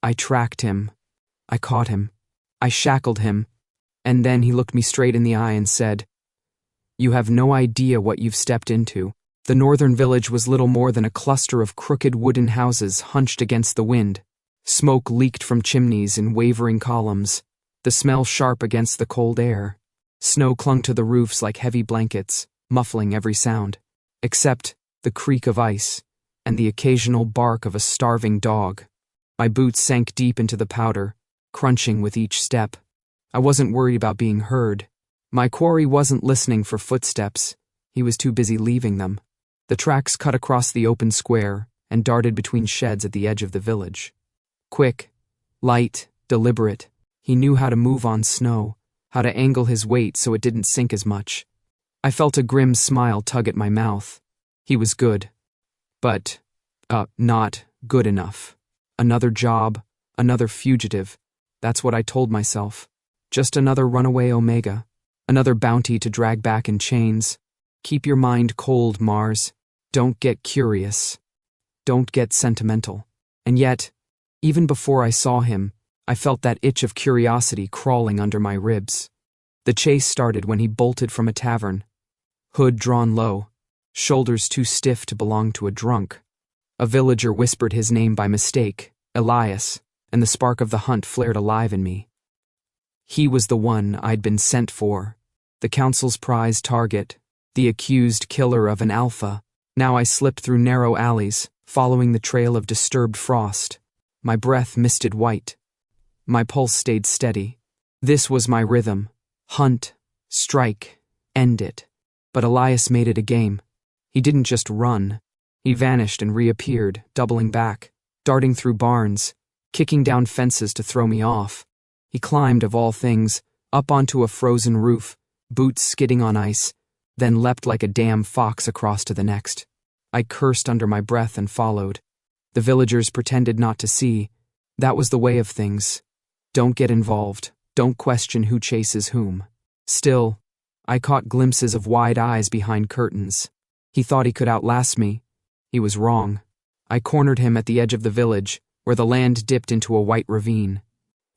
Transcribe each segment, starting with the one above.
I tracked him. I caught him. I shackled him. And then he looked me straight in the eye and said, "You have no idea what you've stepped into." The northern village was little more than a cluster of crooked wooden houses hunched against the wind. Smoke leaked from chimneys in wavering columns, the smell sharp against the cold air. Snow clung to the roofs like heavy blankets, muffling every sound, except the creak of ice and the occasional bark of a starving dog. My boots sank deep into the powder, crunching with each step. I wasn't worried about being heard. My quarry wasn't listening for footsteps. He was too busy leaving them. The tracks cut across the open square and darted between sheds at the edge of the village. Quick, light, deliberate, he knew how to move on snow, how to angle his weight so it didn't sink as much. I felt a grim smile tug at my mouth. He was good. But, not good enough. Another job, another fugitive. That's what I told myself. Just another runaway Omega. Another bounty to drag back in chains. Keep your mind cold, Mars. Don't get curious. Don't get sentimental. And yet, even before I saw him, I felt that itch of curiosity crawling under my ribs. The chase started when he bolted from a tavern. Hood drawn low, shoulders too stiff to belong to a drunk. A villager whispered his name by mistake, Elias, and the spark of the hunt flared alive in me. He was the one I'd been sent for, the council's prize target, the accused killer of an alpha. Now I slipped through narrow alleys, following the trail of disturbed frost. My breath misted white. My pulse stayed steady. This was my rhythm. Hunt, strike, end it. But Elias made it a game. He didn't just run. He vanished and reappeared, doubling back, darting through barns, kicking down fences to throw me off. He climbed, of all things, up onto a frozen roof, boots skidding on ice, then leapt like a damn fox across to the next. I cursed under my breath and followed. The villagers pretended not to see. That was the way of things. Don't get involved. Don't question who chases whom. Still, I caught glimpses of wide eyes behind curtains. He thought he could outlast me. He was wrong. I cornered him at the edge of the village, where the land dipped into a white ravine.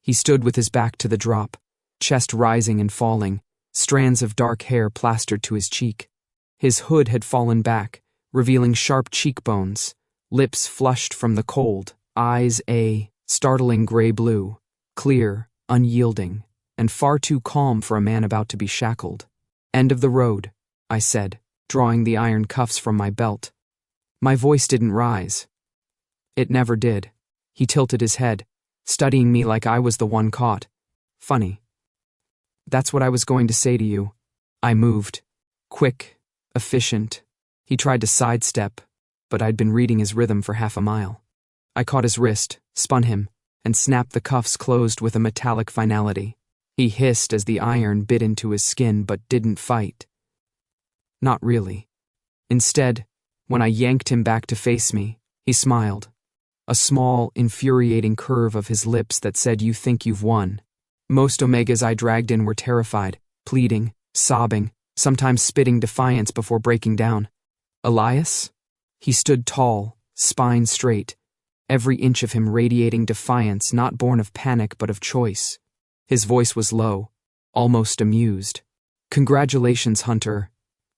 He stood with his back to the drop, chest rising and falling, strands of dark hair plastered to his cheek. His hood had fallen back, revealing sharp cheekbones, lips flushed from the cold, eyes a startling gray-blue, clear, unyielding, and far too calm for a man about to be shackled. "End of the road," I said, drawing the iron cuffs from my belt. My voice didn't rise. It never did. He tilted his head, studying me like I was the one caught. "Funny. That's what I was going to say to you." I moved. Quick, efficient. He tried to sidestep, but I'd been reading his rhythm for half a mile. I caught his wrist, spun him, and snapped the cuffs closed with a metallic finality. He hissed as the iron bit into his skin but didn't fight. Not really. Instead, when I yanked him back to face me, he smiled. A small, infuriating curve of his lips that said, "You think you've won." Most Omegas I dragged in were terrified, pleading, sobbing, sometimes spitting defiance before breaking down. Elias? He stood tall, spine straight, every inch of him radiating defiance not born of panic but of choice. His voice was low, almost amused. "Congratulations, Hunter.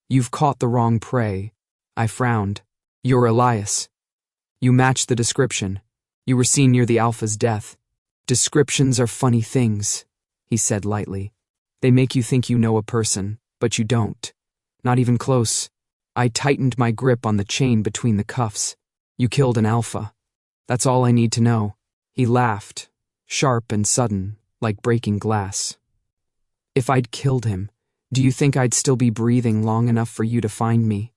You've caught the wrong prey." I frowned. "You're Elias. You match the description. You were seen near the Alpha's death." "Descriptions are funny things," he said lightly. "They make you think you know a person, but you don't. Not even close." I tightened my grip on the chain between the cuffs. "You killed an Alpha. That's all I need to know." He laughed, sharp and sudden, like breaking glass. "If I'd killed him, do you think I'd still be breathing long enough for you to find me?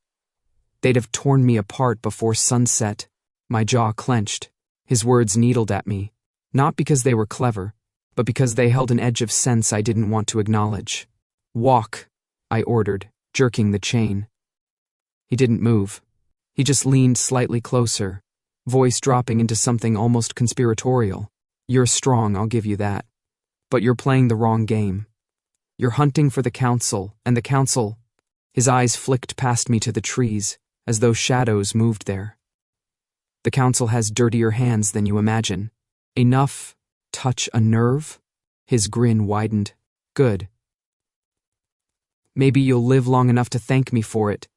They'd have torn me apart before sunset." My jaw clenched. His words needled at me, not because they were clever, but because they held an edge of sense I didn't want to acknowledge. "Walk," I ordered, jerking the chain. He didn't move. He just leaned slightly closer, voice dropping into something almost conspiratorial. "You're strong, I'll give you that. But you're playing the wrong game. You're hunting for the council, and the council—" His eyes flicked past me to the trees, as though shadows moved there. "The council has dirtier hands than you imagine. Enough? Touch a nerve? His grin widened. Good. Maybe you'll live long enough to thank me for it.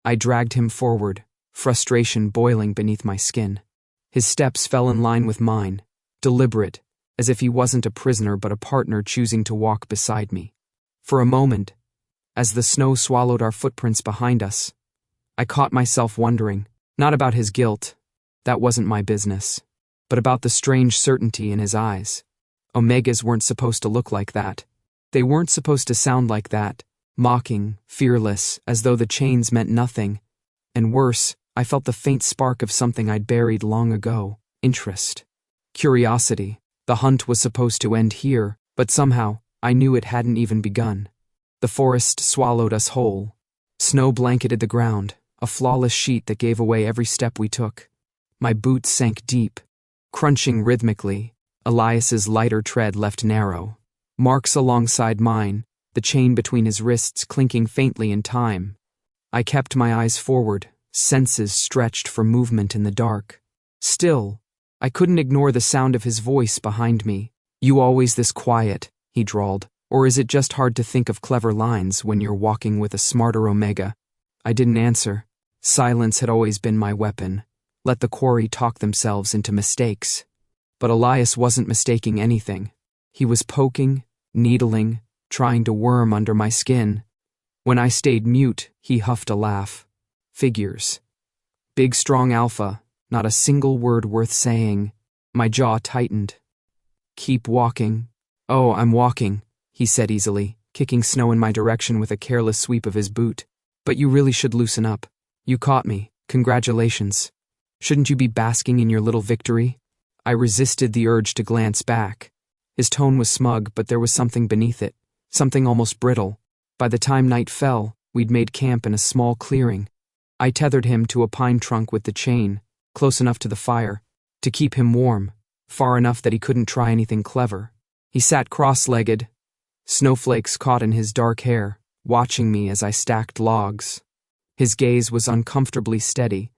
I dragged him forward, frustration boiling beneath my skin. His steps fell in line with mine, deliberate, as if he wasn't a prisoner but a partner choosing to walk beside me. For a moment, as the snow swallowed our footprints behind us, I caught myself wondering, not about his guilt, that wasn't my business, but about the strange certainty in his eyes. Omegas weren't supposed to look like that. They weren't supposed to sound like that, mocking, fearless, as though the chains meant nothing. And worse, I felt the faint spark of something I'd buried long ago, interest. Curiosity. The hunt was supposed to end here, but somehow, I knew it hadn't even begun. The forest swallowed us whole. Snow blanketed the ground, a flawless sheet that gave away every step we took. My boots sank deep, crunching rhythmically. Elias's lighter tread left narrow. Marks alongside mine, the chain between his wrists clinking faintly in time. I kept my eyes forward, senses stretched for movement in the dark. Still, I couldn't ignore the sound of his voice behind me. You always this quiet, he drawled, or is it just hard to think of clever lines when you're walking with a smarter Omega? I didn't answer. Silence had always been my weapon. Let the quarry talk themselves into mistakes. But Elias wasn't mistaking anything. He was poking, needling, trying to worm under my skin. When I stayed mute, he huffed a laugh. Figures. Big strong alpha, not a single word worth saying. My jaw tightened. Keep walking. Oh, I'm walking, he said easily, kicking snow in my direction with a careless sweep of his boot. But you really should loosen up. You caught me. Congratulations. Shouldn't you be basking in your little victory? I resisted the urge to glance back. His tone was smug, but there was something beneath it, something almost brittle. By the time night fell, we'd made camp in a small clearing. I tethered him to a pine trunk with the chain, close enough to the fire, to keep him warm, far enough that he couldn't try anything clever. He sat cross-legged, snowflakes caught in his dark hair, watching me as I stacked logs. His gaze was uncomfortably steady,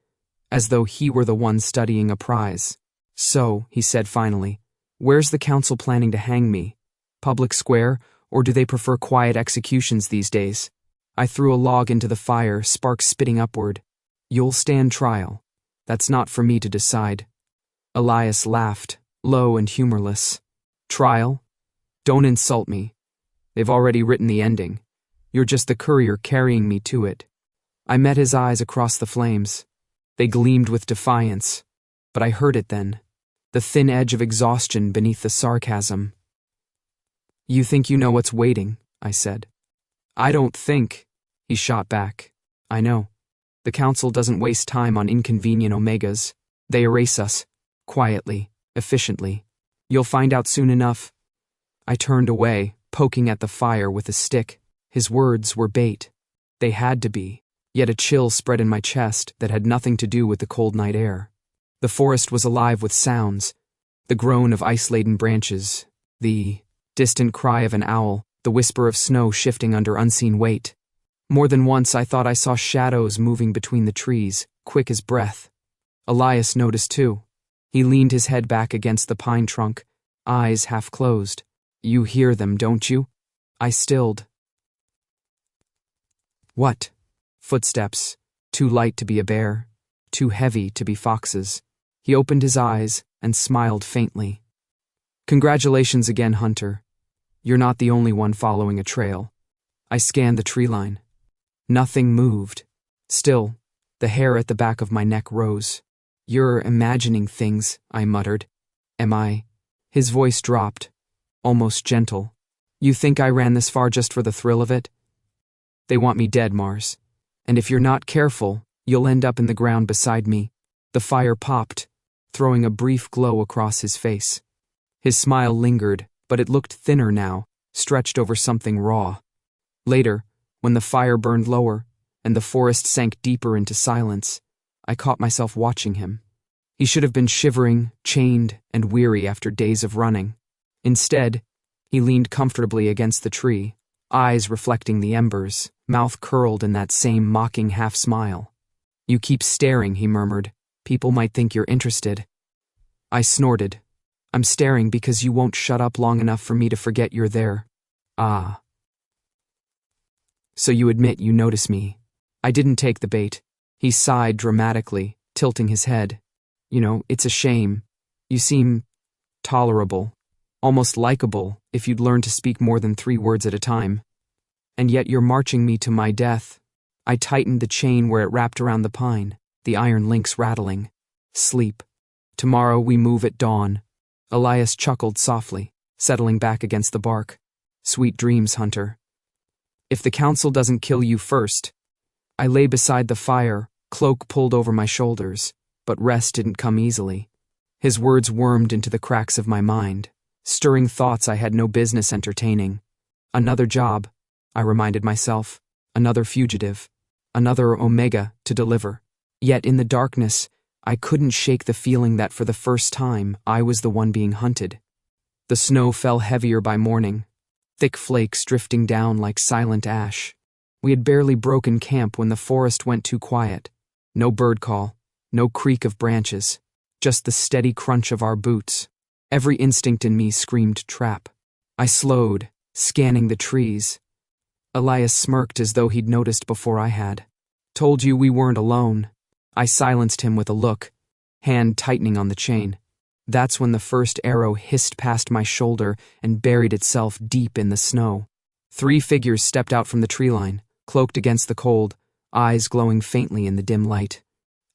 as though he were the one studying a prize. So, he said finally, where's the council planning to hang me? Public square, or do they prefer quiet executions these days? I threw a log into the fire, sparks spitting upward. You'll stand trial. That's not for me to decide. Elias laughed, low and humorless. Trial? Don't insult me. They've already written the ending. You're just the courier carrying me to it. I met his eyes across the flames. They gleamed with defiance. But I heard it then. The thin edge of exhaustion beneath the sarcasm. You think you know what's waiting, I said. I don't think, he shot back. I know. The council doesn't waste time on inconvenient Omegas. They erase us. Quietly, efficiently. You'll find out soon enough. I turned away, poking at the fire with a stick. His words were bait. They had to be. Yet a chill spread in my chest that had nothing to do with the cold night air. The forest was alive with sounds. The groan of ice-laden branches. The distant cry of an owl. The whisper of snow shifting under unseen weight. More than once I thought I saw shadows moving between the trees, quick as breath. Elias noticed too. He leaned his head back against the pine trunk, eyes half closed. You hear them, don't you? I stilled. What? Footsteps. Too light to be a bear. Too heavy to be foxes. He opened his eyes and smiled faintly. Congratulations again, Hunter. You're not the only one following a trail. I scanned the tree line. Nothing moved. Still, the hair at the back of my neck rose. You're imagining things, I muttered. Am I? His voice dropped, almost gentle. You think I ran this far just for the thrill of it? They want me dead, Mars. And if you're not careful, you'll end up in the ground beside me. The fire popped, throwing a brief glow across his face. His smile lingered, but it looked thinner now, stretched over something raw. Later, when the fire burned lower, and the forest sank deeper into silence, I caught myself watching him. He should have been shivering, chained, and weary after days of running. Instead, he leaned comfortably against the tree, eyes reflecting the embers, mouth curled in that same mocking half-smile. You keep staring, he murmured. People might think you're interested. I snorted. I'm staring because you won't shut up long enough for me to forget you're there. Ah. So you admit you notice me. I didn't take the bait. He sighed dramatically, tilting his head. You know, it's a shame. You seem tolerable, almost likable if you'd learn to speak more than 3 words at a time. And yet you're marching me to my death. I tightened the chain where it wrapped around the pine, the iron links rattling. Sleep. Tomorrow we move at dawn. Elias chuckled softly, settling back against the bark. Sweet dreams, Hunter. If the council doesn't kill you first. I lay beside the fire, cloak pulled over my shoulders, but rest didn't come easily. His words wormed into the cracks of my mind, stirring thoughts I had no business entertaining. Another job, I reminded myself, another fugitive, another Omega to deliver. Yet in the darkness, I couldn't shake the feeling that for the first time, I was the one being hunted. The snow fell heavier by morning, thick flakes drifting down like silent ash. We had barely broken camp when the forest went too quiet. No bird call, no creak of branches, just the steady crunch of our boots. Every instinct in me screamed trap. I slowed, scanning the trees. Elias smirked as though he'd noticed before I had. Told you we weren't alone. I silenced him with a look, hand tightening on the chain. That's when the first arrow hissed past my shoulder and buried itself deep in the snow. 3 figures stepped out from the tree line, cloaked against the cold, eyes glowing faintly in the dim light.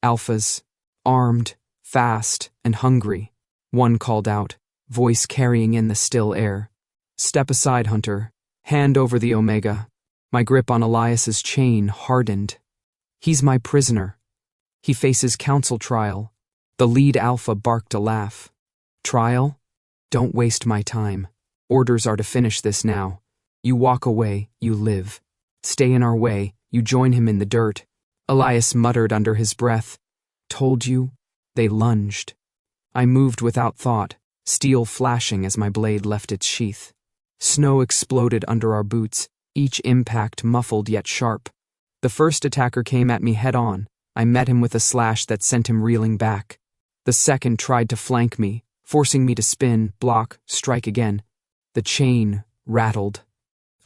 Alphas, armed, fast, and hungry. One called out, voice carrying in the still air. Step aside, Hunter. Hand over the Omega. My grip on Elias's chain hardened. He's my prisoner. He faces council trial. The lead alpha barked a laugh. Trial? Don't waste my time. Orders are to finish this now. You walk away, you live. Stay in our way, you join him in the dirt. Elias muttered under his breath. Told you? They lunged. I moved without thought, steel flashing as my blade left its sheath. Snow exploded under our boots, each impact muffled yet sharp. The first attacker came at me head-on. I met him with a slash that sent him reeling back. The second tried to flank me, forcing me to spin, block, strike again. The chain rattled.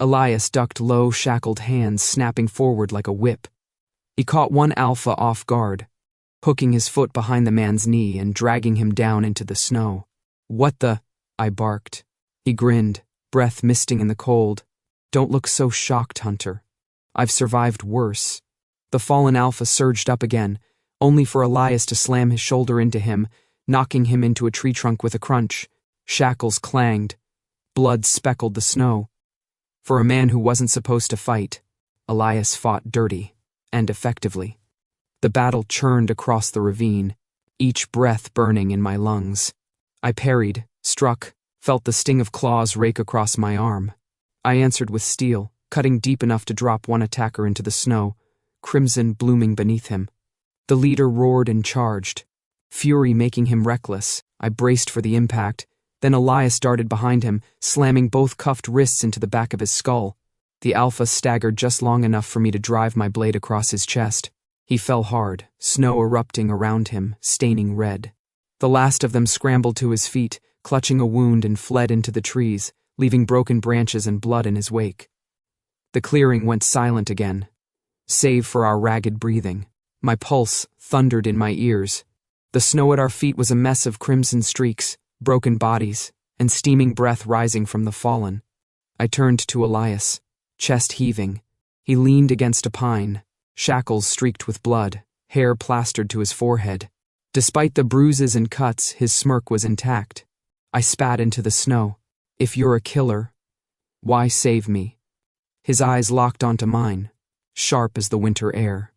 Elias ducked low, shackled hands snapping forward like a whip. He caught one alpha off guard, hooking his foot behind the man's knee and dragging him down into the snow. What the? I barked. He grinned, breath misting in the cold. Don't look so shocked, Hunter. I've survived worse. The fallen alpha surged up again, only for Elias to slam his shoulder into him, knocking him into a tree trunk with a crunch. Shackles clanged. Blood speckled the snow. For a man who wasn't supposed to fight, Elias fought dirty, and effectively. The battle churned across the ravine, each breath burning in my lungs. I parried, struck, felt the sting of claws rake across my arm. I answered with steel, cutting deep enough to drop one attacker into the snow, crimson blooming beneath him. The leader roared and charged, fury making him reckless. I braced for the impact. Then Elias darted behind him, slamming both cuffed wrists into the back of his skull. The alpha staggered just long enough for me to drive my blade across his chest. He fell hard, snow erupting around him, staining red. The last of them scrambled to his feet, clutching a wound and fled into the trees, leaving broken branches and blood in his wake. The clearing went silent again, save for our ragged breathing. My pulse thundered in my ears. The snow at our feet was a mess of crimson streaks, broken bodies, and steaming breath rising from the fallen. I turned to Elias, chest heaving. He leaned against a pine, shackles streaked with blood, hair plastered to his forehead. Despite the bruises and cuts, his smirk was intact. I spat into the snow. If you're a killer, why save me? His eyes locked onto mine, sharp as the winter air.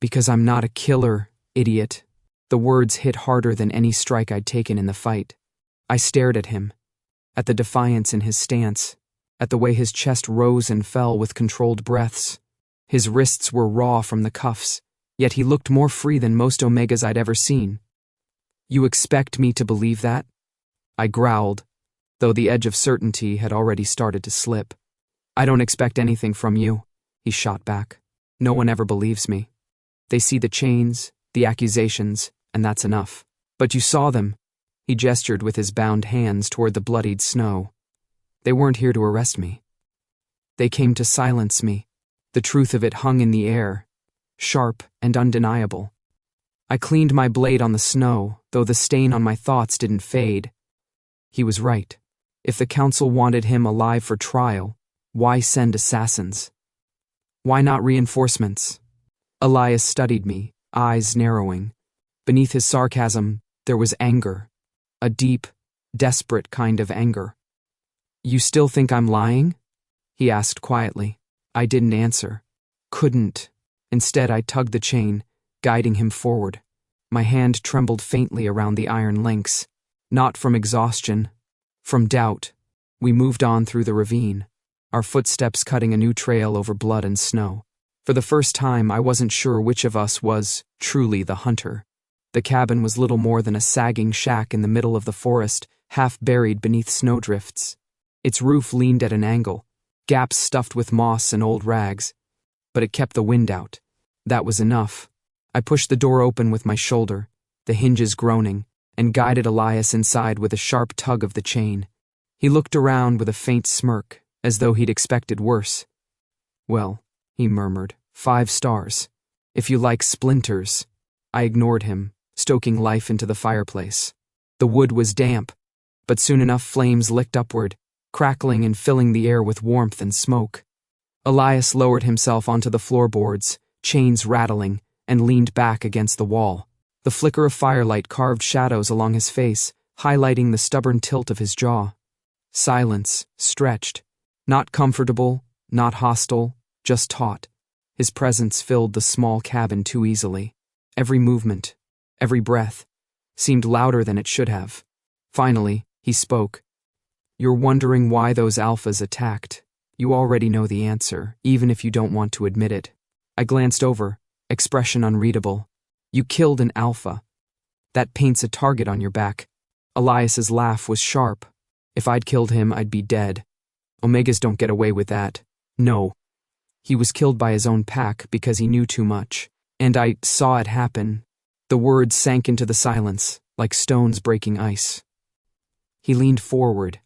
Because I'm not a killer, idiot. The words hit harder than any strike I'd taken in the fight. I stared at him, at the defiance in his stance, at the way his chest rose and fell with controlled breaths. His wrists were raw from the cuffs, yet he looked more free than most Omegas I'd ever seen. You expect me to believe that? I growled, though the edge of certainty had already started to slip. I don't expect anything from you, he shot back. No one ever believes me. They see the chains, the accusations, and that's enough. But you saw them. He gestured with his bound hands toward the bloodied snow. They weren't here to arrest me. They came to silence me. The truth of it hung in the air, sharp and undeniable. I cleaned my blade on the snow, though the stain on my thoughts didn't fade. He was right. If the council wanted him alive for trial, why send assassins? Why not reinforcements? Elias studied me, eyes narrowing. Beneath his sarcasm, there was anger. A deep, desperate kind of anger. You still think I'm lying? He asked quietly. I didn't answer. Couldn't. Instead, I tugged the chain, guiding him forward. My hand trembled faintly around the iron links. Not from exhaustion, from doubt. We moved on through the ravine, our footsteps cutting a new trail over blood and snow. For the first time, I wasn't sure which of us was truly the hunter. The cabin was little more than a sagging shack in the middle of the forest, half buried beneath snowdrifts. Its roof leaned at an angle, gaps stuffed with moss and old rags. But it kept the wind out. That was enough. I pushed the door open with my shoulder, the hinges groaning, and guided Elias inside with a sharp tug of the chain. He looked around with a faint smirk, as though he'd expected worse. Well, he murmured, 5 stars. If you like splinters. I ignored him, stoking life into the fireplace. The wood was damp, but soon enough flames licked upward, crackling and filling the air with warmth and smoke. Elias lowered himself onto the floorboards, chains rattling, and leaned back against the wall. The flicker of firelight carved shadows along his face, highlighting the stubborn tilt of his jaw. Silence, stretched. Not comfortable, not hostile, just taut. His presence filled the small cabin too easily. Every movement, every breath, seemed louder than it should have. Finally, he spoke. You're wondering why those alphas attacked. You already know the answer, even if you don't want to admit it. I glanced over, expression unreadable. You killed an alpha. That paints a target on your back. Elias's laugh was sharp. If I'd killed him, I'd be dead. Omegas don't get away with that. No. He was killed by his own pack because he knew too much. And I saw it happen. The words sank into the silence, like stones breaking ice. He leaned forward,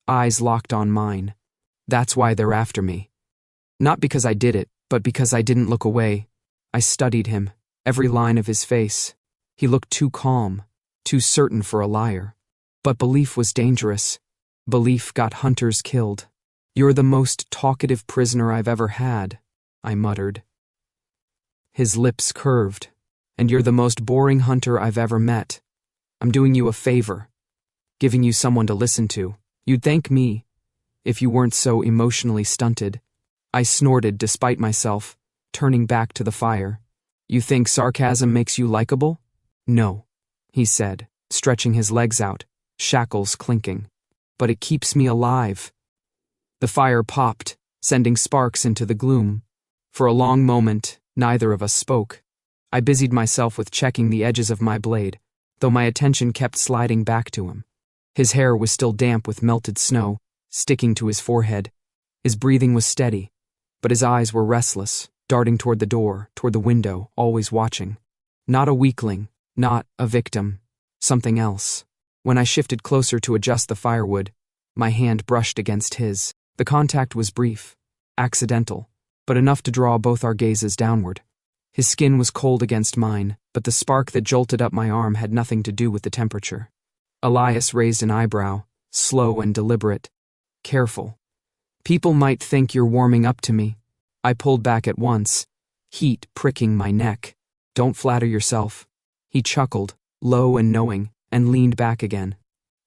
eyes locked on mine. That's why they're after me. Not because I did it, but because I didn't look away. I studied him, every line of his face. He looked too calm, too certain for a liar. But belief was dangerous. Belief got hunters killed. You're the most talkative prisoner I've ever had, I muttered. His lips curved. And you're the most boring hunter I've ever met. I'm doing you a favor. Giving you someone to listen to. You'd thank me if you weren't so emotionally stunted. I snorted despite myself, turning back to the fire. You think sarcasm makes you likable? No, he said, stretching his legs out, shackles clinking. But it keeps me alive. The fire popped, sending sparks into the gloom. For a long moment, neither of us spoke. I busied myself with checking the edges of my blade, though my attention kept sliding back to him. His hair was still damp with melted snow, sticking to his forehead. His breathing was steady, but his eyes were restless, darting toward the door, toward the window, always watching. Not a weakling, not a victim, something else. When I shifted closer to adjust the firewood, my hand brushed against his. The contact was brief, accidental, but enough to draw both our gazes downward. His skin was cold against mine, but the spark that jolted up my arm had nothing to do with the temperature. Elias raised an eyebrow, slow and deliberate. Careful. People might think you're warming up to me. I pulled back at once, heat pricking my neck. Don't flatter yourself. He chuckled, low and knowing, and leaned back again.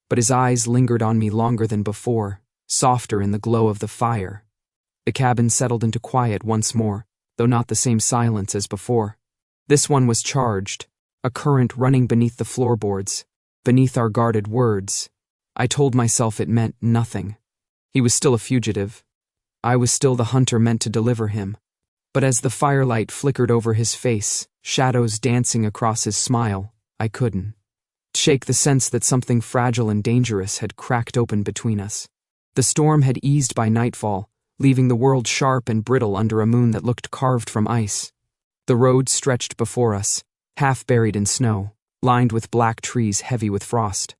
But his eyes lingered on me longer than before, softer in the glow of the fire. The cabin settled into quiet once more, though not the same silence as before. This one was charged, a current running beneath the floorboards, beneath our guarded words. I told myself it meant nothing. He was still a fugitive. I was still the hunter meant to deliver him. But as the firelight flickered over his face, shadows dancing across his smile, I couldn't shake the sense that something fragile and dangerous had cracked open between us. The storm had eased by nightfall, leaving the world sharp and brittle under a moon that looked carved from ice. The road stretched before us, half buried in snow, lined with black trees heavy with frost.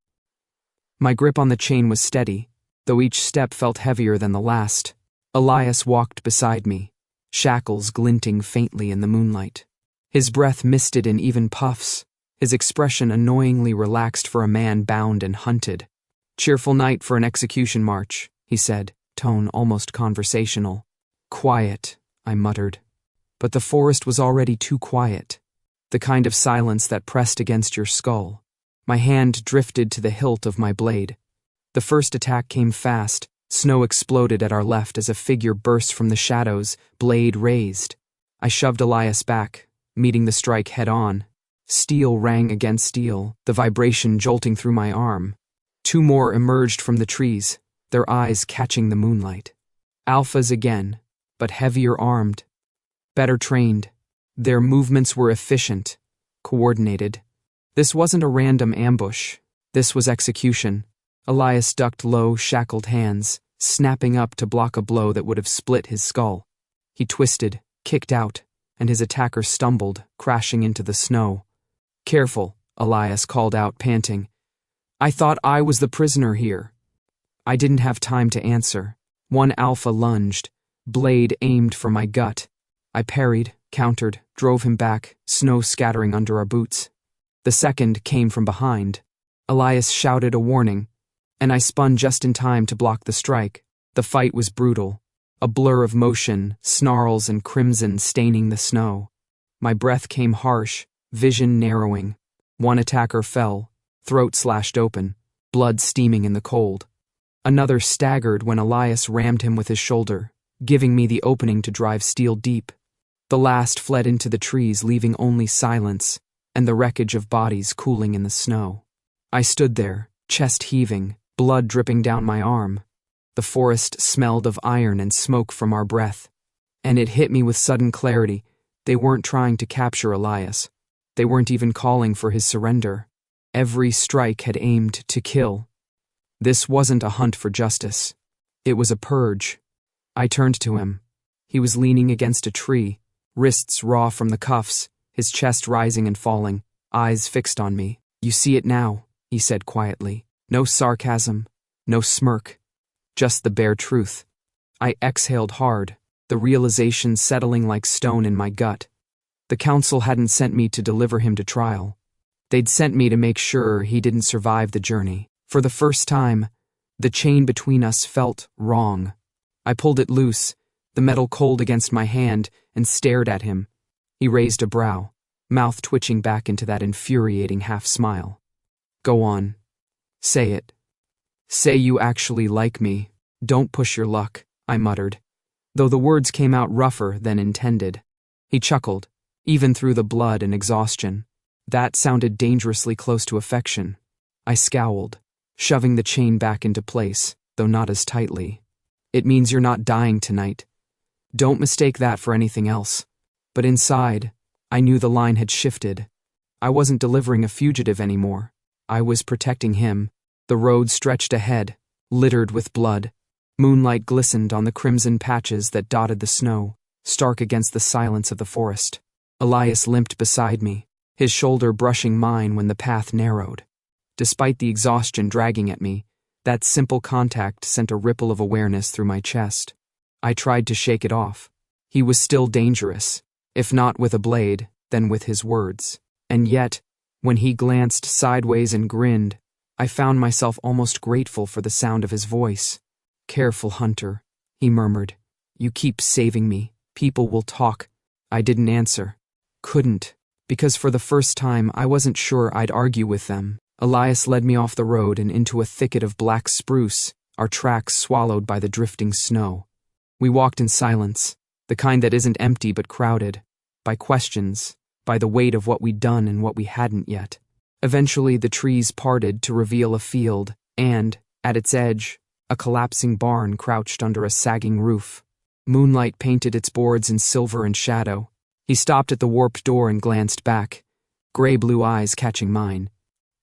My grip on the chain was steady, though each step felt heavier than the last. Elias walked beside me, shackles glinting faintly in the moonlight. His breath misted in even puffs, his expression annoyingly relaxed for a man bound and hunted. "Cheerful night for an execution march," he said, tone almost conversational. "Quiet," I muttered. But the forest was already too quiet, the kind of silence that pressed against your skull. My hand drifted to the hilt of my blade. The first attack came fast. Snow exploded at our left as a figure burst from the shadows, blade raised. I shoved Elias back, meeting the strike head-on. Steel rang against steel, the vibration jolting through my arm. Two more emerged from the trees, their eyes catching the moonlight. Alphas again, but heavier armed. Better trained. Their movements were efficient, coordinated. This wasn't a random ambush. This was execution. Elias ducked low, shackled hands, snapping up to block a blow that would have split his skull. He twisted, kicked out, and his attacker stumbled, crashing into the snow. "Careful," Elias called out, panting. "I thought I was the prisoner here." I didn't have time to answer. One alpha lunged, blade aimed for my gut. I parried, countered, drove him back, snow scattering under our boots. The second came from behind. Elias shouted a warning, and I spun just in time to block the strike. The fight was brutal, a blur of motion, snarls and crimson staining the snow. My breath came harsh, vision narrowing. One attacker fell, throat slashed open, blood steaming in the cold. Another staggered when Elias rammed him with his shoulder, giving me the opening to drive steel deep. The last fled into the trees, leaving only silence and the wreckage of bodies cooling in the snow. I stood there, chest heaving, blood dripping down my arm. The forest smelled of iron and smoke from our breath. And it hit me with sudden clarity. They weren't trying to capture Elias. They weren't even calling for his surrender. Every strike had aimed to kill. This wasn't a hunt for justice. It was a purge. I turned to him. He was leaning against a tree, wrists raw from the cuffs, his chest rising and falling, eyes fixed on me. "You see it now," he said quietly. No sarcasm, no smirk, just the bare truth. I exhaled hard, the realization settling like stone in my gut. The council hadn't sent me to deliver him to trial. They'd sent me to make sure he didn't survive the journey. For the first time, the chain between us felt wrong. I pulled it loose, the metal cold against my hand, and stared at him. He raised a brow, mouth twitching back into that infuriating half-smile. "Go on. Say it. Say you actually like me. Don't push your luck," I muttered, though the words came out rougher than intended. He chuckled, even through the blood and exhaustion. That sounded dangerously close to affection. I scowled, shoving the chain back into place, though not as tightly. "It means you're not dying tonight. Don't mistake that for anything else." But inside, I knew the line had shifted. I wasn't delivering a fugitive anymore. I was protecting him. The road stretched ahead, littered with blood. Moonlight glistened on the crimson patches that dotted the snow, stark against the silence of the forest. Elias limped beside me, his shoulder brushing mine when the path narrowed. Despite the exhaustion dragging at me, that simple contact sent a ripple of awareness through my chest. I tried to shake it off. He was still dangerous, if not with a blade, then with his words. And yet, when he glanced sideways and grinned, I found myself almost grateful for the sound of his voice. "Careful, Hunter," he murmured. "You keep saving me. People will talk." I didn't answer. Couldn't, because for the first time I wasn't sure I'd argue with them. Elias led me off the road and into a thicket of black spruce, our tracks swallowed by the drifting snow. We walked in silence, the kind that isn't empty but crowded, by questions, by the weight of what we'd done and what we hadn't yet. Eventually the trees parted to reveal a field, and, at its edge, a collapsing barn crouched under a sagging roof. Moonlight painted its boards in silver and shadow. He stopped at the warped door and glanced back, gray-blue eyes catching mine.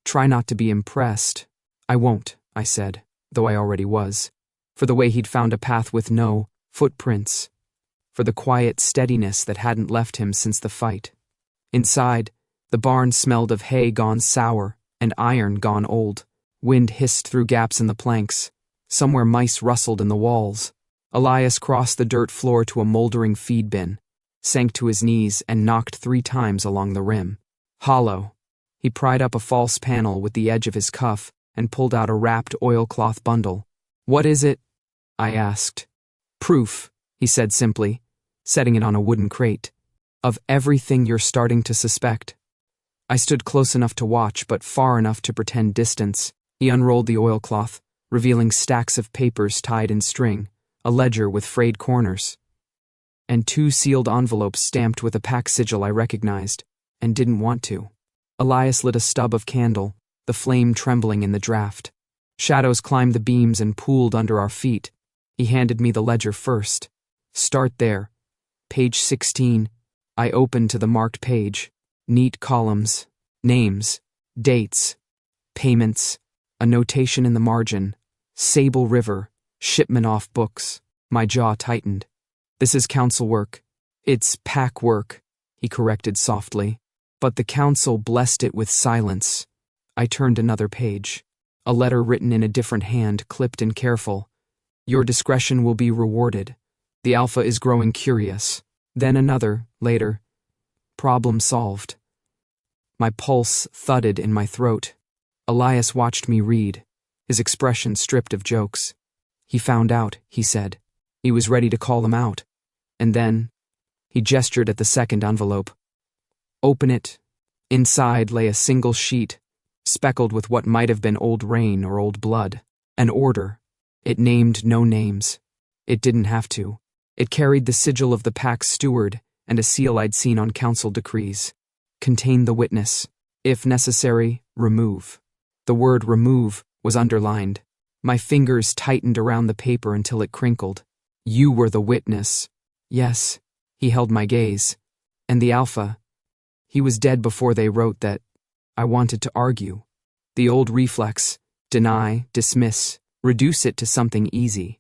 "Try not to be impressed." "I won't," I said, though I already was, for the way he'd found a path with no footprints, for the quiet steadiness that hadn't left him since the fight. Inside, the barn smelled of hay gone sour and iron gone old. Wind hissed through gaps in the planks. Somewhere mice rustled in the walls. Elias crossed the dirt floor to a moldering feed bin, sank to his knees, and knocked 3 times along the rim. Hollow. He pried up a false panel with the edge of his cuff and pulled out a wrapped oilcloth bundle. "What is it?" I asked. "Proof," he said simply, setting it on a wooden crate, "of everything you're starting to suspect." I stood close enough to watch, but far enough to pretend distance. He unrolled the oilcloth, revealing stacks of papers tied in string, a ledger with frayed corners, and 2 sealed envelopes stamped with a pack sigil I recognized, and didn't want to. Elias lit a stub of candle, the flame trembling in the draft. Shadows climbed the beams and pooled under our feet. He handed me the ledger first. "Start there. Page 16. I opened to the marked page. Neat columns. Names. Dates. Payments. A notation in the margin. Sable River. Shipment off books." My jaw tightened. "This is council work." "It's pack work," he corrected softly. But the council blessed it with silence. I turned another page. A letter written in a different hand, clipped and careful. "Your discretion will be rewarded. The Alpha is growing curious." Then another, later. "Problem solved." My pulse thudded in my throat. Elias watched me read, his expression stripped of jokes. "He found out," he said. "He was ready to call them out. And then," he gestured at the second envelope. "Open it." Inside lay a single sheet, speckled with what might have been old rain or old blood. An order. It named no names. It didn't have to. It carried the sigil of the pack's steward and a seal I'd seen on council decrees. "Contain the witness. If necessary, remove." The word "remove" was underlined. My fingers tightened around the paper until it crinkled. "You were the witness." "Yes." He held my gaze. "And the Alpha. He was dead before they wrote that." I wanted to argue. The old reflex: deny, dismiss, reduce it to something easy.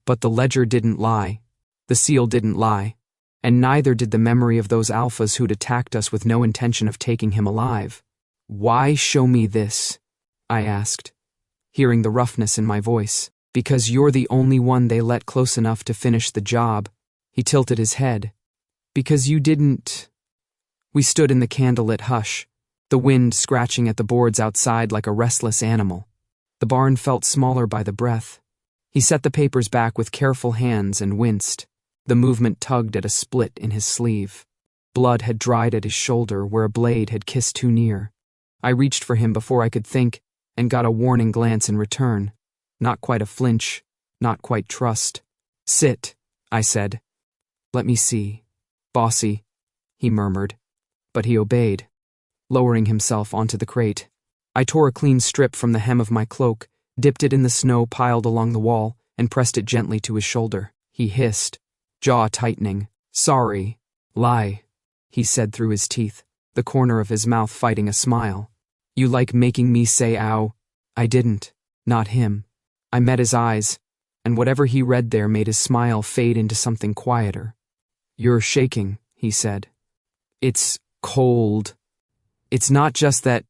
But the ledger didn't lie. The seal didn't lie. And neither did the memory of those Alphas who'd attacked us with no intention of taking him alive. "Why show me this?" I asked, hearing the roughness in my voice. "Because you're the only one they let close enough to finish the job." He tilted his head. "Because you didn't." We stood in the candlelit hush, the wind scratching at the boards outside like a restless animal. The barn felt smaller by the breath. He set the papers back with careful hands and winced. The movement tugged at a split in his sleeve. Blood had dried at his shoulder where a blade had kissed too near. I reached for him before I could think and got a warning glance in return. Not quite a flinch, not quite trust. "Sit," I said. "Let me see. Bossy," he murmured. But he obeyed, lowering himself onto the crate. I tore a clean strip from the hem of my cloak, dipped it in the snow piled along the wall, and pressed it gently to his shoulder. He hissed, jaw tightening. "Sorry. Lie," he said through his teeth, the corner of his mouth fighting a smile. "You like making me say ow?" I didn't. Not him. I met his eyes, and whatever he read there made his smile fade into something quieter. "You're shaking," he said. "It's cold." "It's not just that—"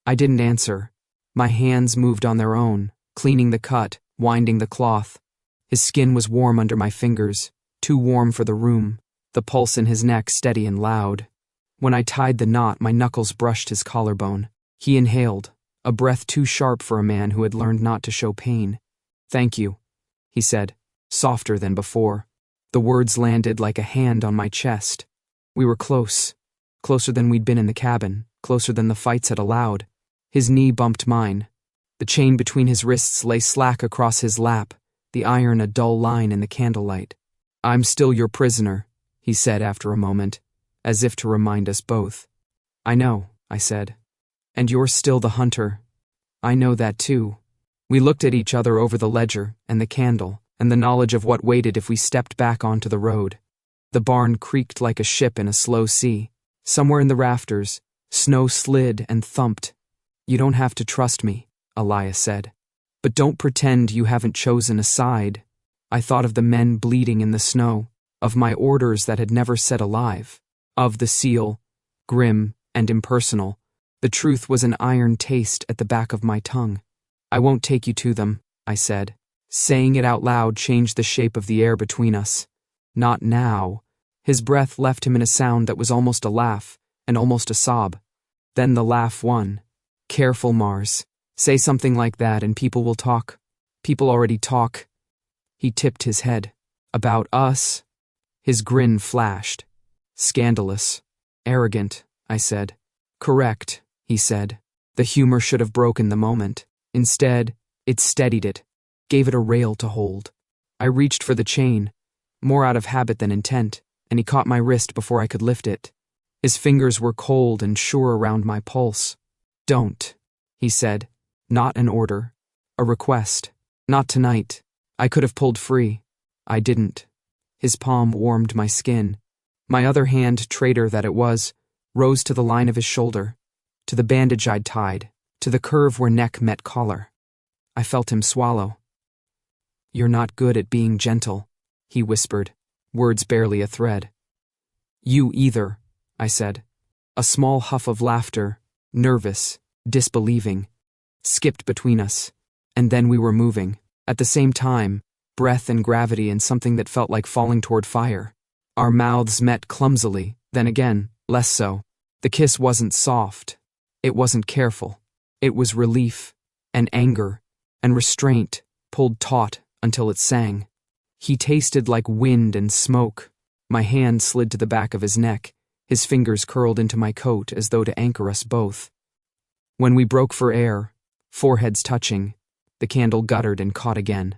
I didn't answer. My hands moved on their own, cleaning the cut, winding the cloth. His skin was warm under my fingers, too warm for the room, the pulse in his neck steady and loud. When I tied the knot, my knuckles brushed his collarbone. He inhaled, a breath too sharp for a man who had learned not to show pain. "Thank you," he said, softer than before. The words landed like a hand on my chest. We were close, closer than we'd been in the cabin, closer than the fights had allowed. His knee bumped mine. The chain between his wrists lay slack across his lap, the iron a dull line in the candlelight. "I'm still your prisoner," he said after a moment, as if to remind us both. "I know," I said. "And you're still the hunter." "I know that too." We looked at each other over the ledger and the candle and the knowledge of what waited if we stepped back onto the road. The barn creaked like a ship in a slow sea. Somewhere in the rafters, snow slid and thumped. "You don't have to trust me," Elias said. "But don't pretend you haven't chosen a side." I thought of the men bleeding in the snow, of my orders that had never set alive, of the seal, grim and impersonal. The truth was an iron taste at the back of my tongue. I won't take you to them, I said. Saying it out loud changed the shape of the air between us. Not now. His breath left him in a sound that was almost a laugh, and almost a sob. Then the laugh won. Careful, Mars. Say something like that and people will talk. People already talk. He tipped his head. About us? His grin flashed. Scandalous. Arrogant, I said. Correct, he said. The humor should have broken the moment. Instead, it steadied it, gave it a rail to hold. I reached for the chain, more out of habit than intent, and he caught my wrist before I could lift it. His fingers were cold and sure around my pulse. Don't, he said. Not an order. A request. Not tonight. I could have pulled free. I didn't. His palm warmed my skin. My other hand, traitor that it was, rose to the line of his shoulder, to the bandage I'd tied, to the curve where neck met collar. I felt him swallow. You're not good at being gentle, he whispered, words barely a thread. You either, I said. A small huff of laughter, nervous, disbelieving, skipped between us, and then we were moving. At the same time, breath and gravity and something that felt like falling toward fire. Our mouths met clumsily, then again, less so. The kiss wasn't soft. It wasn't careful. It was relief, and anger, and restraint, pulled taut until it sang. He tasted like wind and smoke. My hand slid to the back of his neck, his fingers curled into my coat as though to anchor us both. When we broke for air, foreheads touching, the candle guttered and caught again.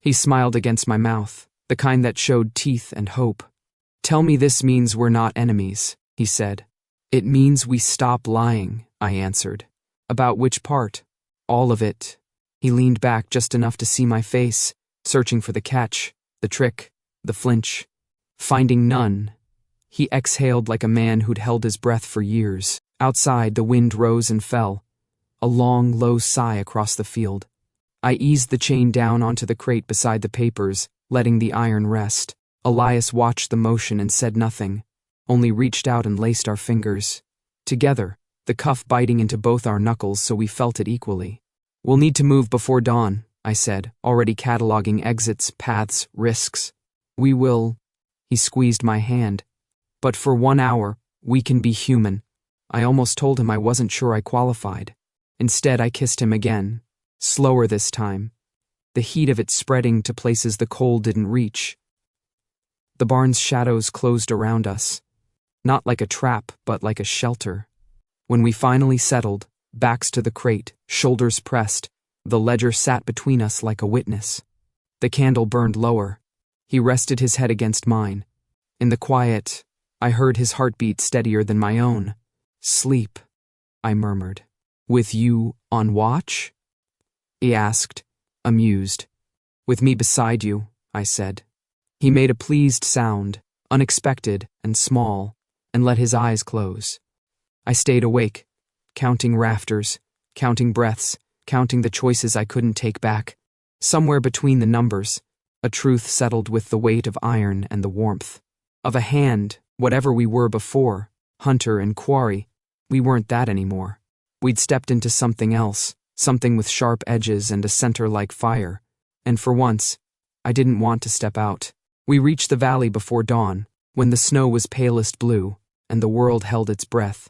He smiled against my mouth, the kind that showed teeth and hope. Tell me this means we're not enemies, he said. It means we stop lying, I answered. About which part? All of it. He leaned back just enough to see my face, searching for the catch, the trick, the flinch. Finding none, he exhaled like a man who'd held his breath for years. Outside, the wind rose and fell, a long, low sigh across the field. I eased the chain down onto the crate beside the papers, letting the iron rest. Elias watched the motion and said nothing, only reached out and laced our fingers. Together, the cuff biting into both our knuckles so we felt it equally. We'll need to move before dawn, I said, already cataloging exits, paths, risks. We will. He squeezed my hand. But for 1 hour, we can be human. I almost told him I wasn't sure I qualified. Instead, I kissed him again. Slower this time. The heat of it spreading to places the cold didn't reach. The barn's shadows closed around us. Not like a trap, but like a shelter. When we finally settled, backs to the crate, shoulders pressed, the ledger sat between us like a witness. The candle burned lower. He rested his head against mine. In the quiet, I heard his heartbeat steadier than my own. Sleep, I murmured. With you on watch? He asked, amused. With me beside you, I said. He made a pleased sound, unexpected and small, and let his eyes close. I stayed awake, counting rafters, counting breaths, counting the choices I couldn't take back. Somewhere between the numbers, a truth settled with the weight of iron and the warmth. Of a hand, whatever we were before, hunter and quarry, we weren't that anymore. We'd stepped into something else, something with sharp edges and a center like fire, and for once, I didn't want to step out. We reached the valley before dawn, when the snow was palest blue, and the world held its breath.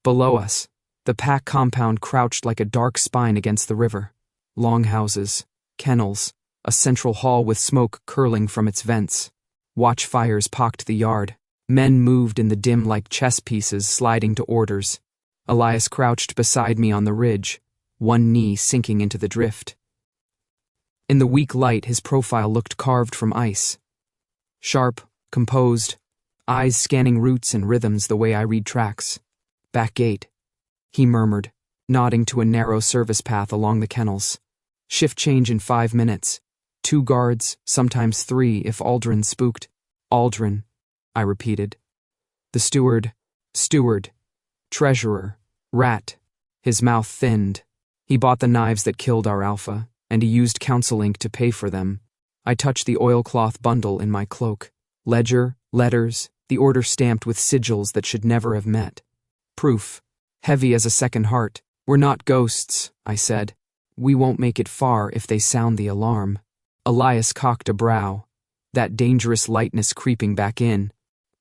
Below us, the pack compound crouched like a dark spine against the river. Long houses, kennels, a central hall with smoke curling from its vents. Watchfires pocked the yard. Men moved in the dim like chess pieces sliding to orders. Elias crouched beside me on the ridge, one knee sinking into the drift. In the weak light, his profile looked carved from ice. Sharp, composed, eyes scanning roots and rhythms the way I read tracks. Back gate, he murmured, nodding to a narrow service path along the kennels. Shift change in 5 minutes. 2 guards, sometimes 3 if Aldrin spooked. Aldrin, I repeated. The steward, treasurer, rat. His mouth thinned. He bought the knives that killed our alpha, and he used council ink to pay for them. I touched the oilcloth bundle in my cloak. Ledger, letters, the order stamped with sigils that should never have met. Proof, heavy as a second heart. We're not ghosts, I said. We won't make it far if they sound the alarm. Elias cocked a brow, that dangerous lightness creeping back in.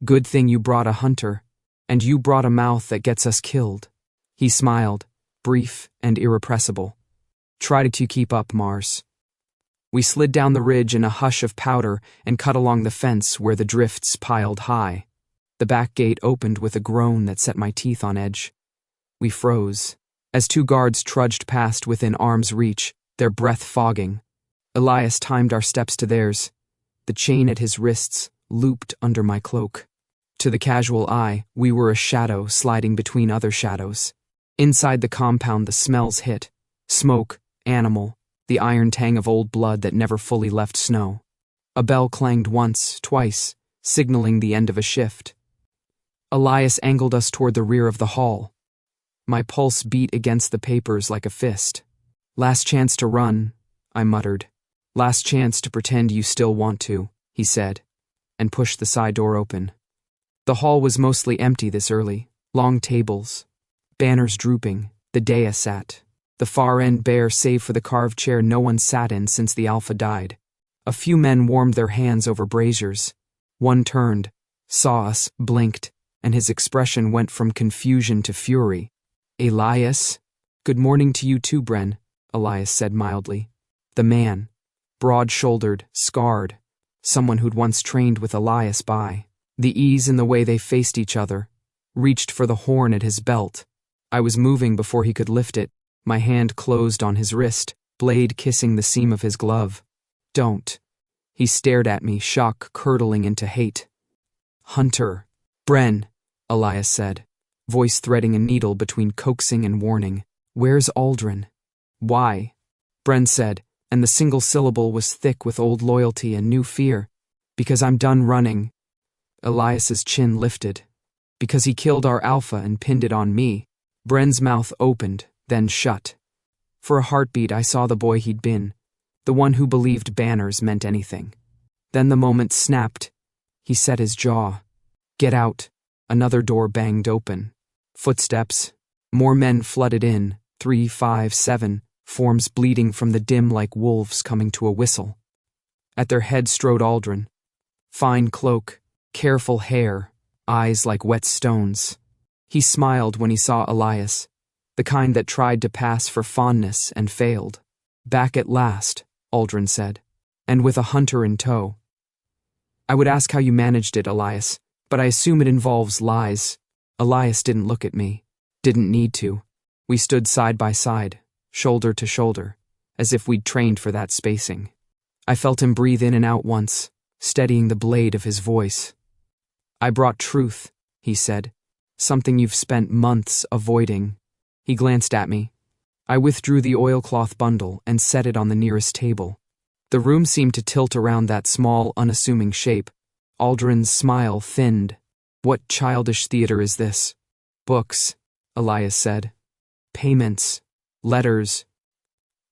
Good thing you brought a hunter, and you brought a mouth that gets us killed. He smiled, brief and irrepressible. Try to keep up, Mars. We slid down the ridge in a hush of powder and cut along the fence where the drifts piled high. The back gate opened with a groan that set my teeth on edge. We froze, as two guards trudged past within arm's reach, their breath fogging. Elias timed our steps to theirs, the chain at his wrists looped under my cloak. To the casual eye, we were a shadow sliding between other shadows. Inside the compound the smells hit. Smoke, animal, the iron tang of old blood that never fully left snow. A bell clanged once, twice, signaling the end of a shift. Elias angled us toward the rear of the hall. My pulse beat against the papers like a fist. Last chance to run, I muttered. Last chance to pretend you still want to, he said, and pushed the side door open. The hall was mostly empty this early. Long tables, banners drooping, the dais sat. The far end bare save for the carved chair no one sat in since the Alpha died. A few men warmed their hands over braziers. One turned, saw us, blinked, and his expression went from confusion to fury. Elias? Good morning to you too, Bren, Elias said mildly. The man, broad-shouldered, scarred, someone who'd once trained with Elias by. The ease in the way they faced each other, reached for the horn at his belt. I was moving before he could lift it, my hand closed on his wrist, blade kissing the seam of his glove. Don't. He stared at me, shock curdling into hate. Hunter. Bren, Elias said, voice threading a needle between coaxing and warning. Where's Aldrin? Why? Bren said, and the single syllable was thick with old loyalty and new fear. Because I'm done running. Elias's chin lifted. Because he killed our Alpha and pinned it on me. Bren's mouth opened, then shut. For a heartbeat I saw the boy he'd been, the one who believed banners meant anything. Then the moment snapped. He set his jaw. Get out. Another door banged open. Footsteps. More men flooded in, 3, 5, 7, forms bleeding from the dim like wolves coming to a whistle. At their head strode Aldrin. Fine cloak, careful hair, eyes like wet stones. He smiled when he saw Elias, the kind that tried to pass for fondness and failed. Back at last, Aldrin said, and with a hunter in tow. I would ask how you managed it, Elias, but I assume it involves lies. Elias didn't look at me. Didn't need to. We stood side by side, shoulder to shoulder, as if we'd trained for that spacing. I felt him breathe in and out once, steadying the blade of his voice. I brought truth, he said, something you've spent months avoiding. He glanced at me. I withdrew the oilcloth bundle and set it on the nearest table. The room seemed to tilt around that small, unassuming shape. Aldrin's smile thinned. What childish theater is this? Books, Elias said. Payments. Letters.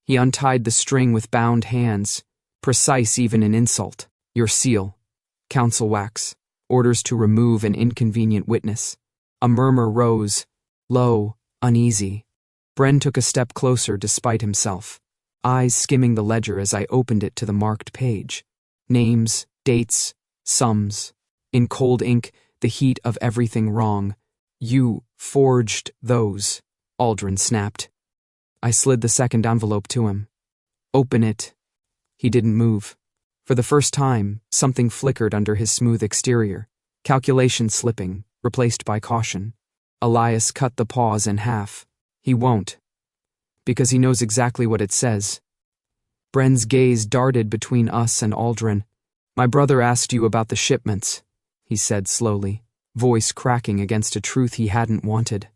He untied the string with bound hands, precise even in insult. Your seal. Council wax. Orders to remove an inconvenient witness. A murmur rose, low, uneasy. Bren took a step closer despite himself, eyes skimming the ledger as I opened it to the marked page. Names, dates, sums. In cold ink, the heat of everything wrong. You forged those, Aldrin snapped. I slid the second envelope to him. Open it. He didn't move. For the first time, something flickered under his smooth exterior. Calculation slipping, replaced by caution. Elias cut the pause in half. He won't. Because he knows exactly what it says. Bren's gaze darted between us and Aldrin. My brother asked you about the shipments, he said slowly, voice cracking against a truth he hadn't wanted.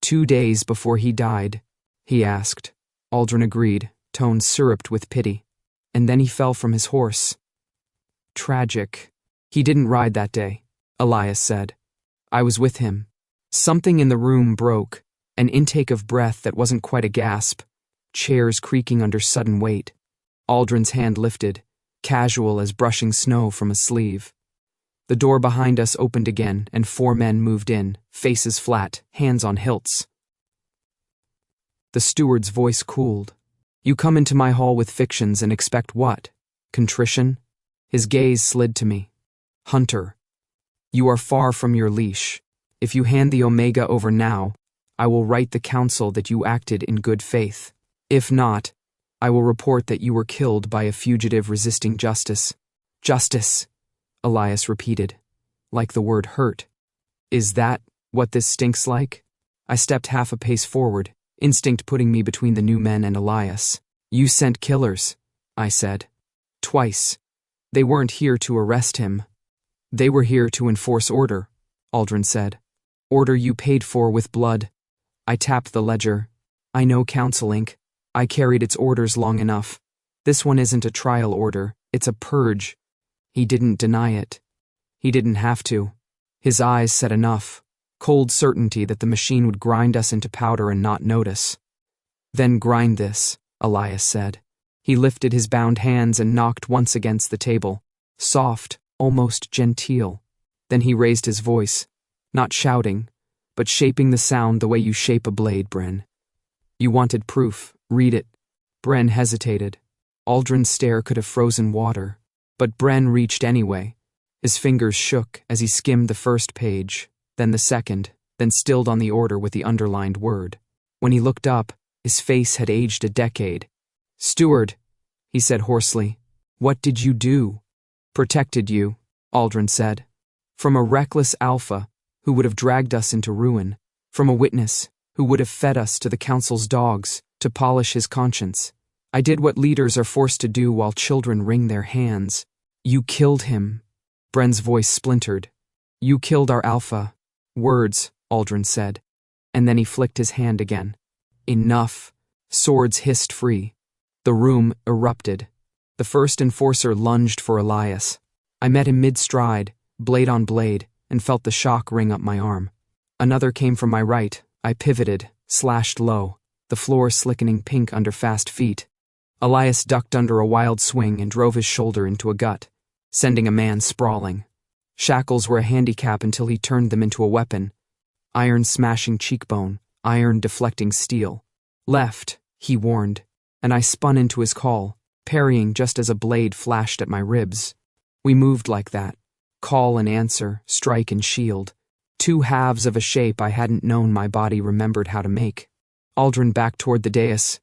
2 days before he died, he asked. Aldrin agreed, tone syruped with pity. And then he fell from his horse. Tragic. He didn't ride that day, Elias said. I was with him. Something in the room broke, an intake of breath that wasn't quite a gasp, chairs creaking under sudden weight. Aldrin's hand lifted, casual as brushing snow from a sleeve. The door behind us opened again, and 4 men moved in, faces flat, hands on hilts. The steward's voice cooled. You come into my hall with fictions and expect what? Contrition? His gaze slid to me. Hunter, you are far from your leash. If you hand the Omega over now, I will write the council that you acted in good faith. If not, I will report that you were killed by a fugitive resisting justice. Justice, Elias repeated, like the word hurt. Is that what this stinks like? I stepped half a pace forward, instinct putting me between the new men and Elias. You sent killers, I said. Twice. They weren't here to arrest him. They were here to enforce order, Aldrin said. Order you paid for with blood. I tapped the ledger. I know Council Inc. I carried its orders long enough. This one isn't a trial order, it's a purge. He didn't deny it. He didn't have to. His eyes said enough. Cold certainty that the machine would grind us into powder and not notice. Then grind this, Elias said. He lifted his bound hands and knocked once against the table. Soft, almost genteel. Then he raised his voice, not shouting, but shaping the sound the way you shape a blade, Bren. You wanted proof, read it. Bren hesitated. Aldrin's stare could have frozen water, but Bren reached anyway. His fingers shook as he skimmed the first page, then the second, then stilled on the order with the underlined word. When he looked up, his face had aged a decade. Steward, he said hoarsely, what did you do? Protected you, Aldrin said. From a reckless alpha who would have dragged us into ruin, from a witness who would have fed us to the council's dogs to polish his conscience. I did what leaders are forced to do while children wring their hands. You killed him. Bren's voice splintered. You killed our alpha. Words, Aldrin said. And then he flicked his hand again. Enough. Swords hissed free. The room erupted. The first enforcer lunged for Elias. I met him mid-stride, blade on blade, and felt the shock ring up my arm. Another came from my right. I pivoted, slashed low, the floor slickening pink under fast feet. Elias ducked under a wild swing and drove his shoulder into a gut, sending a man sprawling. Shackles were a handicap until he turned them into a weapon. Iron smashing cheekbone, iron deflecting steel. Left, he warned, and I spun into his call, parrying just as a blade flashed at my ribs. We moved like that. Call and answer, strike and shield. Two halves of a shape I hadn't known my body remembered how to make. Aldrin backed toward the dais,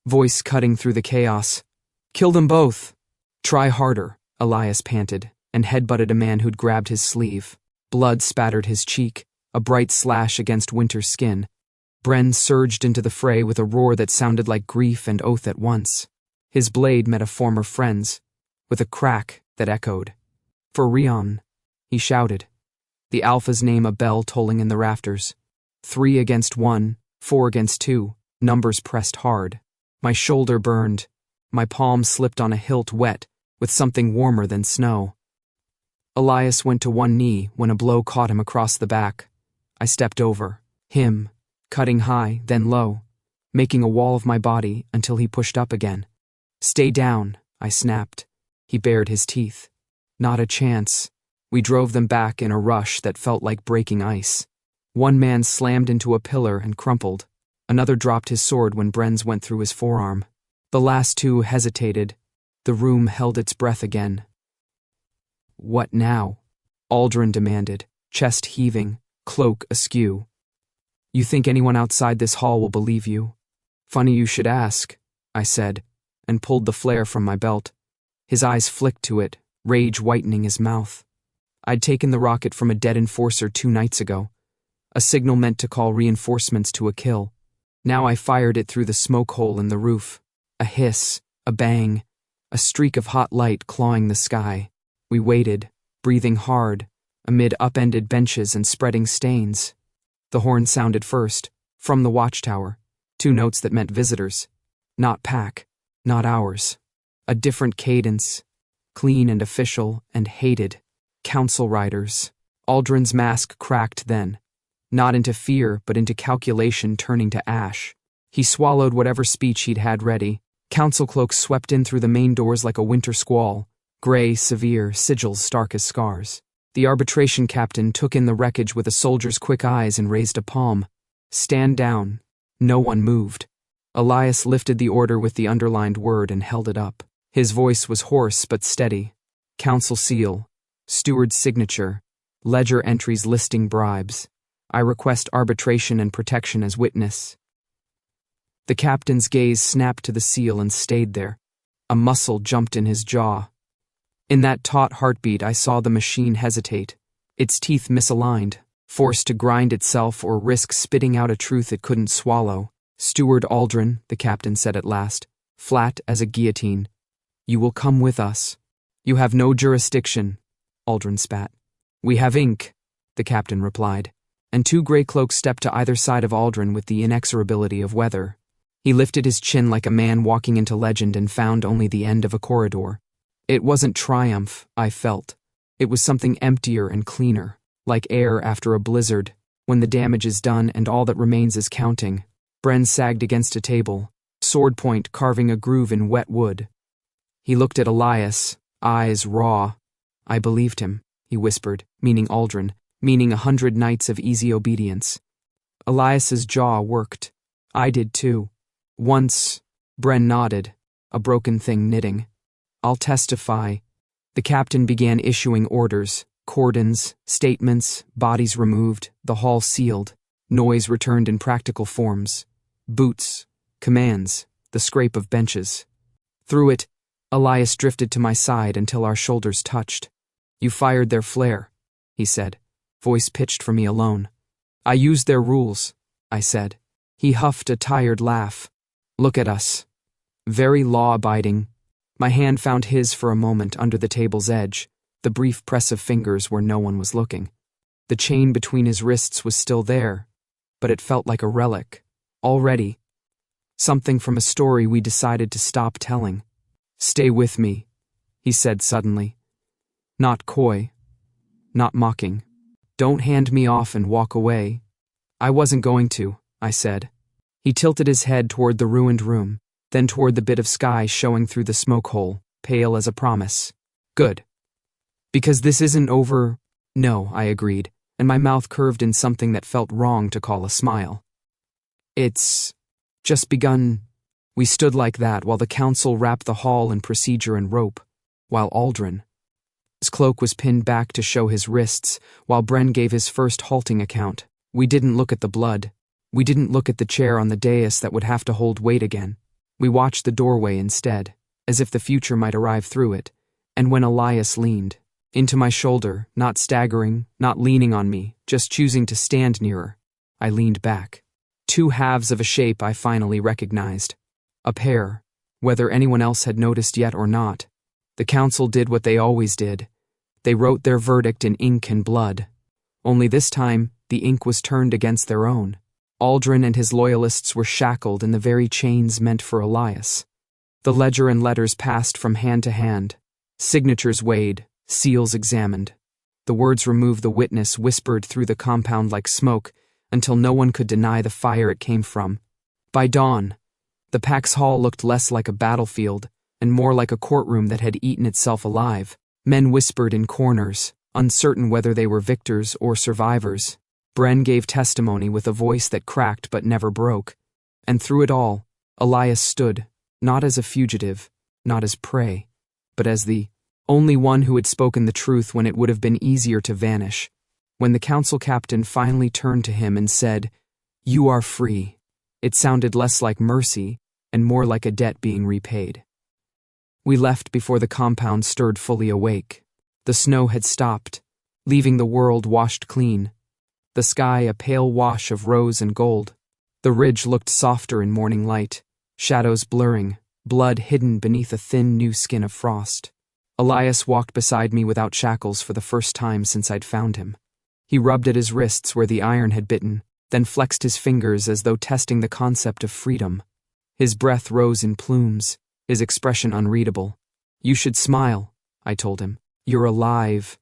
voice cutting through the chaos. Kill them both. Try harder, Elias panted, and headbutted a man who'd grabbed his sleeve. Blood spattered his cheek, a bright slash against Winter's skin. Bren surged into the fray with a roar that sounded like grief and oath at once. His blade met a former friend's, with a crack that echoed. For Rion, he shouted. The Alpha's name a bell tolling in the rafters. 3 against 1, 4 against 2, numbers pressed hard. My shoulder burned. My palm slipped on a hilt wet with something warmer than snow. Elias went to one knee when a blow caught him across the back. I stepped over, him, cutting high, then low, making a wall of my body until he pushed up again. Stay down, I snapped. He bared his teeth. Not a chance. We drove them back in a rush that felt like breaking ice. One man slammed into a pillar and crumpled. Another dropped his sword when Bren's went through his forearm. The last two hesitated. The room held its breath again. What now? Aldrin demanded, chest heaving, cloak askew. You think anyone outside this hall will believe you? Funny you should ask, I said, and pulled the flare from my belt. His eyes flicked to it, rage whitening his mouth. I'd taken the rocket from a dead enforcer 2 nights ago, a signal meant to call reinforcements to a kill. Now I fired it through the smoke hole in the roof. A hiss, a bang, a streak of hot light clawing the sky. We waited, breathing hard, amid upended benches and spreading stains. The horn sounded first, from the watchtower, 2 notes that meant visitors. Not pack, not ours. A different cadence, clean and official and hated. Council riders. Aldrin's mask cracked then, not into fear but into calculation turning to ash. He swallowed whatever speech he'd had ready. Council cloaks swept in through the main doors like a winter squall, gray, severe, sigils stark as scars. The arbitration captain took in the wreckage with a soldier's quick eyes and raised a palm. Stand down. No one moved. Elias lifted the order with the underlined word and held it up. His voice was hoarse but steady. Council seal, steward's signature, ledger entries listing bribes. I request arbitration and protection as witness. The captain's gaze snapped to the seal and stayed there. A muscle jumped in his jaw. In that taut heartbeat, I saw the machine hesitate, its teeth misaligned, forced to grind itself or risk spitting out a truth it couldn't swallow. Steward Aldrin, the captain said at last, flat as a guillotine. You will come with us. You have no jurisdiction, Aldrin spat. We have ink, the captain replied, and 2 gray cloaks stepped to either side of Aldrin with the inexorability of weather. He lifted his chin like a man walking into legend and found only the end of a corridor. It wasn't triumph, I felt. It was something emptier and cleaner, like air after a blizzard, when the damage is done and all that remains is counting. Bren sagged against a table, sword point carving a groove in wet wood. He looked at Elias, eyes raw. I believed him, he whispered, meaning Aldrin, meaning 100 nights of easy obedience. Elias's jaw worked. I did too. Once, Bren nodded, a broken thing knitting. I'll testify. The captain began issuing orders, cordons, statements, bodies removed, the hall sealed. Noise returned in practical forms. Boots, commands, the scrape of benches. Through it, Elias drifted to my side until our shoulders touched. You fired their flare, he said, voice pitched for me alone. I used their rules, I said. He huffed a tired laugh. Look at us. Very law-abiding. My hand found his for a moment under the table's edge, the brief press of fingers where no one was looking. The chain between his wrists was still there, but it felt like a relic. Already. Something from a story we decided to stop telling. Stay with me, he said suddenly. Not coy. Not mocking. Don't hand me off and walk away. I wasn't going to, I said. He tilted his head toward the ruined room, then toward the bit of sky showing through the smoke hole, pale as a promise. Good. Because this isn't over. No, I agreed, and my mouth curved in something that felt wrong to call a smile. It's just begun. We stood like that while the council wrapped the hall in procedure and rope, while Aldrin. His cloak was pinned back to show his wrists, while Bren gave his first halting account. We didn't look at the blood. We didn't look at the chair on the dais that would have to hold weight again. We watched the doorway instead, as if the future might arrive through it, and when Elias leaned, into my shoulder, not staggering, not leaning on me, just choosing to stand nearer, I leaned back. 2 halves of a shape I finally recognized. A pair, whether anyone else had noticed yet or not. The council did what they always did. They wrote their verdict in ink and blood. Only this time, the ink was turned against their own. Aldrin and his loyalists were shackled in the very chains meant for Elias. The ledger and letters passed from hand to hand. Signatures weighed, seals examined. The words remove the witness whispered through the compound like smoke until no one could deny the fire it came from. By dawn, the Pax Hall looked less like a battlefield and more like a courtroom that had eaten itself alive. Men whispered in corners, uncertain whether they were victors or survivors. Bren gave testimony with a voice that cracked but never broke. And through it all, Elias stood, not as a fugitive, not as prey, but as the only one who had spoken the truth when it would have been easier to vanish. When the council captain finally turned to him and said, "You are free," it sounded less like mercy and more like a debt being repaid. We left before the compound stirred fully awake. The snow had stopped, leaving the world washed clean. The sky a pale wash of rose and gold. The ridge looked softer in morning light, shadows blurring, blood hidden beneath a thin new skin of frost. Elias walked beside me without shackles for the first time since I'd found him. He rubbed at his wrists where the iron had bitten, then flexed his fingers as though testing the concept of freedom. His breath rose in plumes, his expression unreadable. "You should smile," I told him. "You're alive."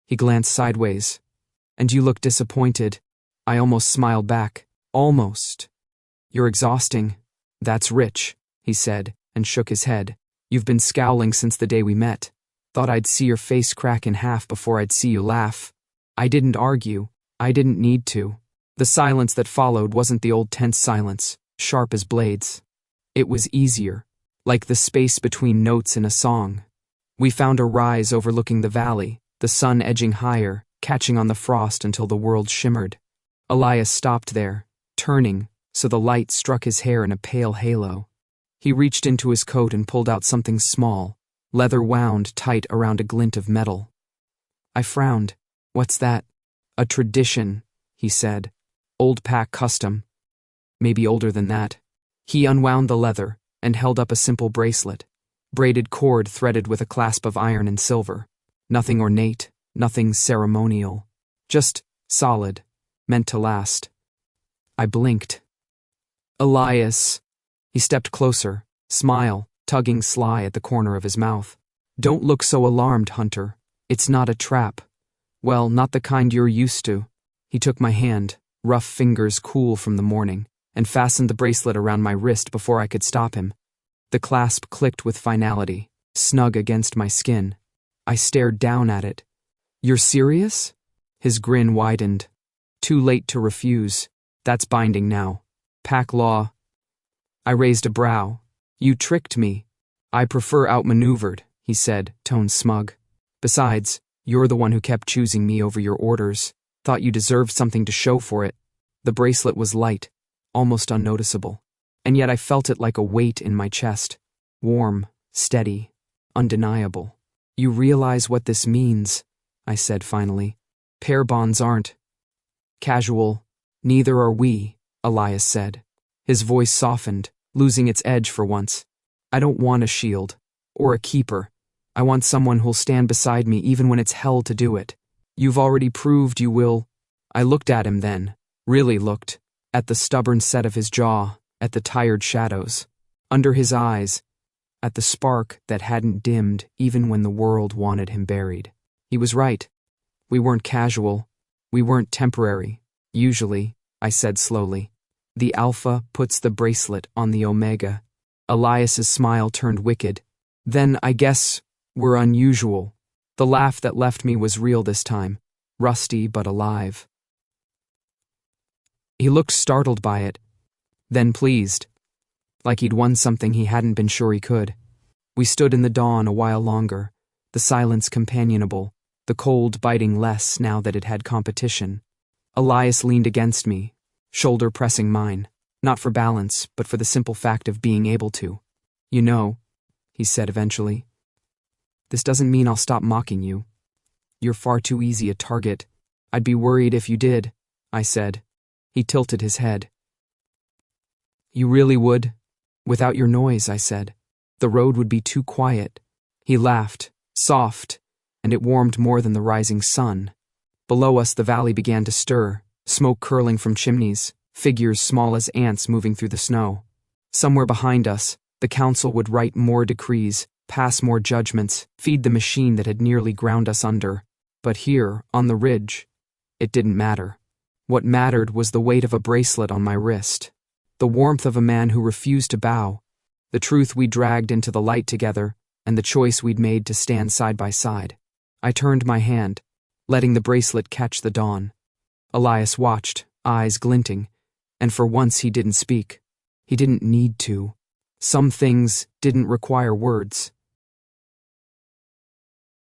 He glanced sideways. "And you look disappointed." I almost smiled back. "Almost." "You're exhausting." "That's rich," he said, and shook his head. "You've been scowling since the day we met. Thought I'd see your face crack in half before I'd see you laugh." I didn't argue. I didn't need to. The silence that followed wasn't the old tense silence, sharp as blades. It was easier, like the space between notes in a song. We found a rise overlooking the valley, the sun edging higher, catching on the frost until the world shimmered. Elias stopped there, turning, so the light struck his hair in a pale halo. He reached into his coat and pulled out something small, leather wound tight around a glint of metal. I frowned. What's that? A tradition, he said. Old pack custom. Maybe older than that. He unwound the leather and held up a simple bracelet. Braided cord threaded with a clasp of iron and silver. Nothing ornate, nothing ceremonial. Just solid, meant to last. I blinked. Elias. He stepped closer, smile tugging sly at the corner of his mouth. Don't look so alarmed, Hunter. It's not a trap. Well, not the kind you're used to. He took my hand, rough fingers cool from the morning, and fastened the bracelet around my wrist before I could stop him. The clasp clicked with finality, snug against my skin. I stared down at it. You're serious? His grin widened. Too late to refuse. That's binding now. Pack law. I raised a brow. You tricked me. I prefer outmaneuvered, he said, tone smug. Besides, you're the one who kept choosing me over your orders. Thought you deserved something to show for it. The bracelet was light, almost unnoticeable, and yet I felt it like a weight in my chest. Warm, steady, undeniable. You realize what this means, I said finally. Pair bonds aren't casual. Neither are we, Elias said. His voice softened, losing its edge for once. I don't want a shield, or a keeper. I want someone who'll stand beside me even when it's hell to do it. You've already proved you will. I looked at him then, really looked, at the stubborn set of his jaw, at the tired shadows, under his eyes, at the spark that hadn't dimmed even when the world wanted him buried. He was right. We weren't casual. We weren't temporary. Usually, I said slowly, the Alpha puts the bracelet on the Omega. Elias's smile turned wicked. Then I guess we're unusual. The laugh that left me was real this time, rusty but alive. He looked startled by it, then pleased, like he'd won something he hadn't been sure he could. We stood in the dawn a while longer, the silence companionable, the cold biting less now that it had competition. Elias leaned against me, shoulder pressing mine, not for balance, but for the simple fact of being able to. You know, he said eventually, this doesn't mean I'll stop mocking you. You're far too easy a target. I'd be worried if you did, I said. He tilted his head. You really would? Without your noise, I said. The road would be too quiet. He laughed, soft, and it warmed more than the rising sun. Below us the valley began to stir, smoke curling from chimneys, figures small as ants moving through the snow. Somewhere behind us, the council would write more decrees, pass more judgments, feed the machine that had nearly ground us under. But here, on the ridge, it didn't matter. What mattered was the weight of a bracelet on my wrist, the warmth of a man who refused to bow, the truth we dragged into the light together, and the choice we'd made to stand side by side. I turned my hand, letting the bracelet catch the dawn. Elias watched, eyes glinting, and for once he didn't speak. He didn't need to. Some things didn't require words.